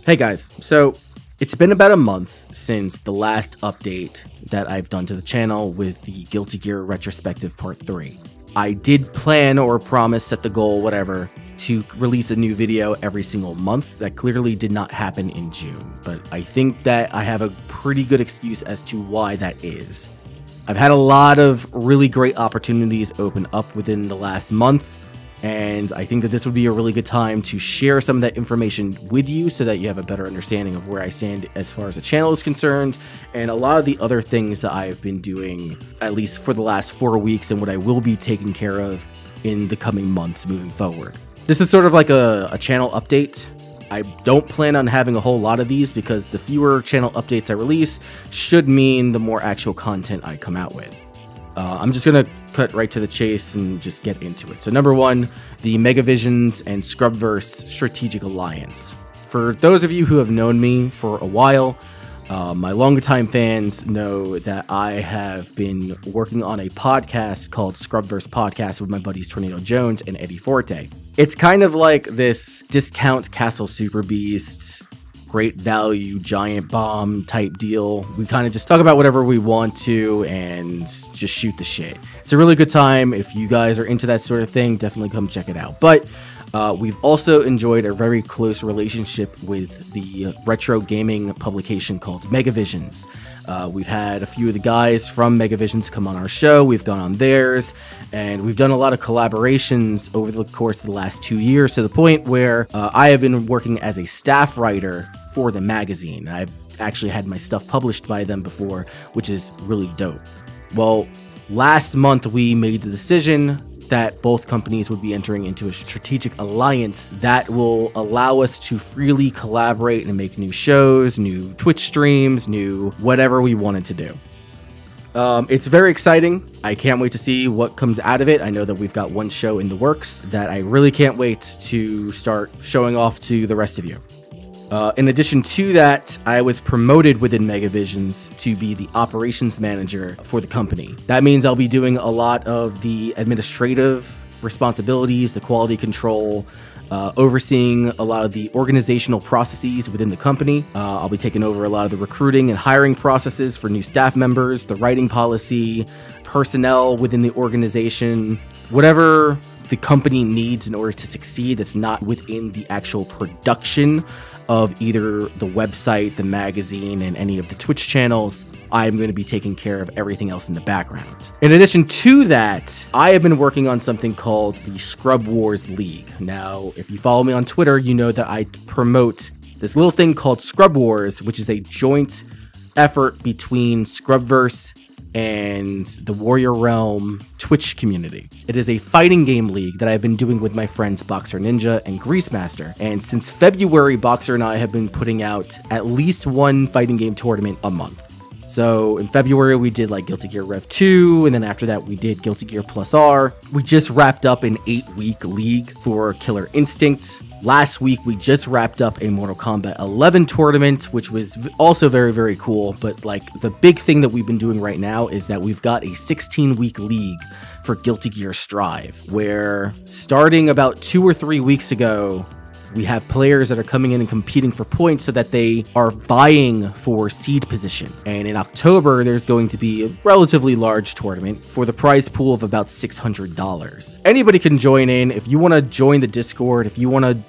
Hey guys, so it's been about a month since the last update that I've done to the channel with the Guilty Gear Retrospective Part 3. I did plan or promise, set the goal, whatever, to release a new video every single month. That clearly did not happen in June, but I think that I have a pretty good excuse as to why that is. I've had a lot of really great opportunities open up within the last month, and I think that this would be a really good time to share some of that information with you so that you have a better understanding of where I stand as far as the channel is concerned, and a lot of the other things that I've been doing, at least for the last 4 weeks, and what I will be taking care of in the coming months moving forward. This is sort of like a channel update. I don't plan on having a whole lot of these because the fewer channel updates I release should mean the more actual content I come out with. I'm just going to cut right to the chase and just get into it. So number one, the MegaVisions and ScrubVerse Strategic Alliance. For those of you who have known me for a while, my longer time fans know that I have been working on a podcast called ScrubVerse Podcast with my buddies Tornado Jones and Eddie Forte. It's kind of like this discount Castle Super Beast, great value, giant bomb type deal. We kind of just talk about whatever we want to and just shoot the shit. It's a really good time. If you guys are into that sort of thing, definitely come check it out. But we've also enjoyed a very close relationship with the retro gaming publication called MegaVisions. We've had a few of the guys from MegaVisions come on our show. We've gone on theirs, and we've done a lot of collaborations over the course of the last 2 years, to the point where I have been working as a staff writer for the magazine. I've actually had my stuff published by them before, which is really dope. Well, last month we made the decision that both companies would be entering into a strategic alliance that will allow us to freely collaborate and make new shows, new Twitch streams, new whatever we wanted to do. It's very exciting. I can't wait to see what comes out of it. I know that we've got one show in the works that I really can't wait to start showing off to the rest of you. In addition to that, I was promoted within MegaVisions to be the operations manager for the company. That means I'll be doing a lot of the administrative responsibilities, the quality control, overseeing a lot of the organizational processes within the company. I'll be taking over a lot of the recruiting and hiring processes for new staff members, the writing policy, personnel within the organization, whatever the company needs in order to succeed that's not within the actual production of either the website, the magazine, and any of the Twitch channels. I'm going to be taking care of everything else in the background. In addition to that, I have been working on something called the Scrub Wars League. Now, if you follow me on Twitter, you know that I promote this little thing called Scrub Wars, which is a joint effort between ScrubVerse and the Warrior Realm Twitch community. It is a fighting game league that I've been doing with my friends Boxer Ninja and Greasemaster, and since February, Boxer and I have been putting out at least one fighting game tournament a month. So in February, we did like Guilty Gear Rev 2, and then after that, we did Guilty Gear Plus R. We just wrapped up an 8-week league for Killer Instinct. Last week, we just wrapped up a Mortal Kombat 11 tournament, which was also very, very cool. But like the big thing that we've been doing right now is that we've got a 16-week league for Guilty Gear Strive, where starting about 2 or 3 weeks ago, we have players that are coming in and competing for points so that they are vying for seed position. And in October, there's going to be a relatively large tournament for the prize pool of about $600. Anybody can join in. If you want to join the Discord, if you want to,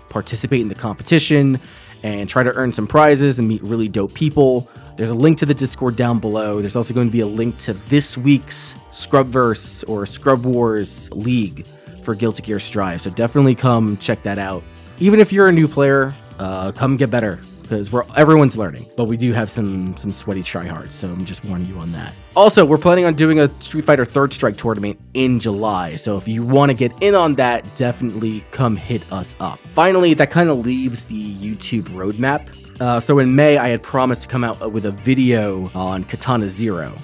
participate in the competition and try to earn some prizes and meet really dope people, there's a link to the Discord down below. There's also going to be a link to this week's ScrubVerse or Scrub Wars League for Guilty Gear Strive. So definitely come check that out. Even if you're a new player, come get better, because everyone's learning. But we do have some sweaty tryhards, so I'm just warning you on that. Also, we're planning on doing a Street Fighter Third Strike tournament in July, so if you want to get in on that, definitely come hit us up. Finally, that kind of leaves the YouTube roadmap. So in May, I had promised to come out with a video on Katana Zero.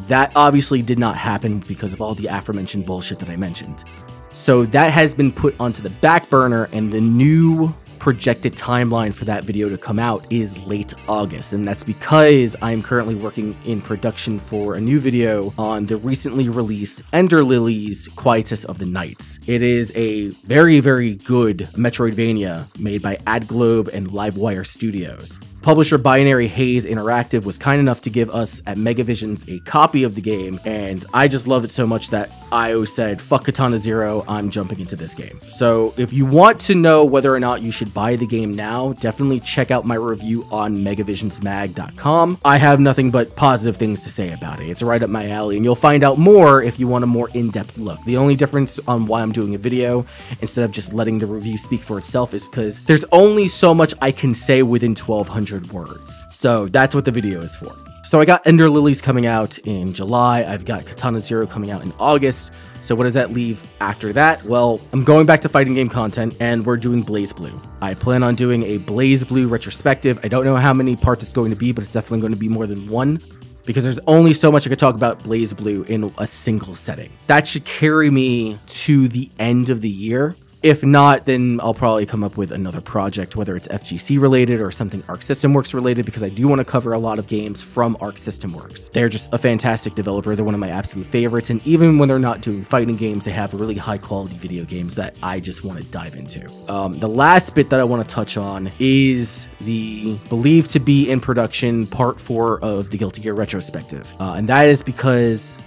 That obviously did not happen because of all the aforementioned bullshit that I mentioned. So that has been put onto the back burner, and the new projected timeline for that video to come out is late August, and that's because I'm currently working in production for a new video on the recently released Lilies Quietus of the Nights. It is a very, very good Metroidvania made by AdGlobe and Livewire Studios. Publisher Binary Haze Interactive was kind enough to give us at MegaVisions a copy of the game, and I just love it so much that I said, fuck Katana Zero, I'm jumping into this game. So if you want to know whether or not you should buy the game now, definitely check out my review on MegaVisionsMag.com. I have nothing but positive things to say about it. It's right up my alley, and you'll find out more if you want a more in-depth look. The only difference on why I'm doing a video instead of just letting the review speak for itself is because there's only so much I can say within 1,200 words. So that's what the video is for. So I got Ender Lilies coming out in July. I've got Katana Zero coming out in August. So what does that leave after that? Well, I'm going back to fighting game content, and we're doing BlazBlue. I plan on doing a BlazBlue retrospective. I don't know how many parts it's going to be, but it's definitely going to be more than one, because there's only so much I could talk about BlazBlue in a single setting. That should carry me to the end of the year. If not, then I'll probably come up with another project, whether it's FGC related or something Arc System Works related, because I do want to cover a lot of games from Arc System Works. They're just a fantastic developer. They're one of my absolute favorites. And even when they're not doing fighting games, they have really high quality video games that I just want to dive into. The last bit that I want to touch on is the believed to be in production part 4 of the Guilty Gear retrospective. And that is because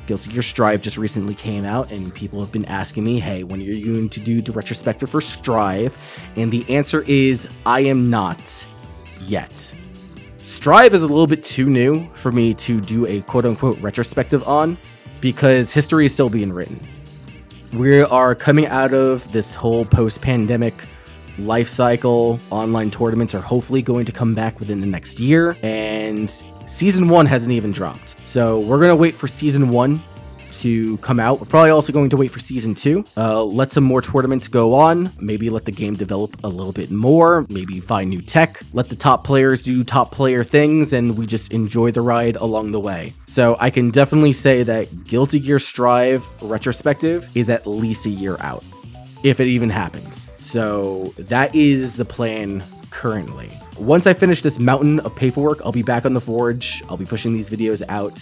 Guilty Gear Strive just recently came out, and people have been asking me, hey, when are you going to do the retrospective for Strive? And the answer is, I am not yet. Strive is a little bit too new for me to do a quote-unquote retrospective on, because history is still being written. We are coming out of this whole post-pandemic life cycle. Online tournaments are hopefully going to come back within the next year, and Season 1 hasn't even dropped. So we're going to wait for Season 1 to come out. We're probably also going to wait for Season 2. Let some more tournaments go on. Maybe let the game develop a little bit more. Maybe find new tech. Let the top players do top player things, and we just enjoy the ride along the way. So I can definitely say that Guilty Gear Strive retrospective is at least a year out, if it even happens. So that is the plan currently. Once I finish this mountain of paperwork, I'll be back on the Forge. I'll be pushing these videos out.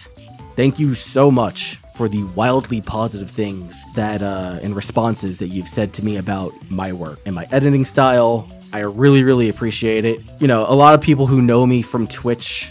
Thank you so much for the wildly positive things that and responses that you've said to me about my work and my editing style. I really, really appreciate it. You know, a lot of people who know me from Twitch,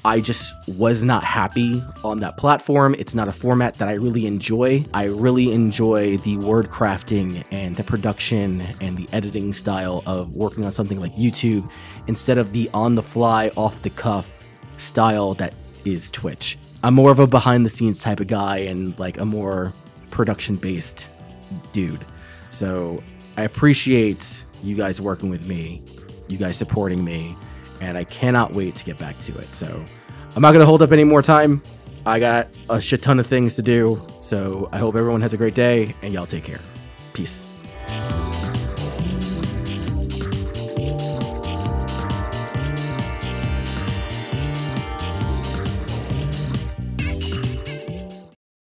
I just was not happy on that platform. It's not a format that I really enjoy. I really enjoy the word crafting and the production and the editing style of working on something like YouTube instead of the on-the-fly, off-the-cuff style that is Twitch. I'm more of a behind-the-scenes type of guy and like a more production-based dude. So I appreciate you guys working with me, you guys supporting me, and I cannot wait to get back to it. So I'm not going to hold up any more time. I got a shit ton of things to do. So I hope everyone has a great day, and y'all take care. Peace.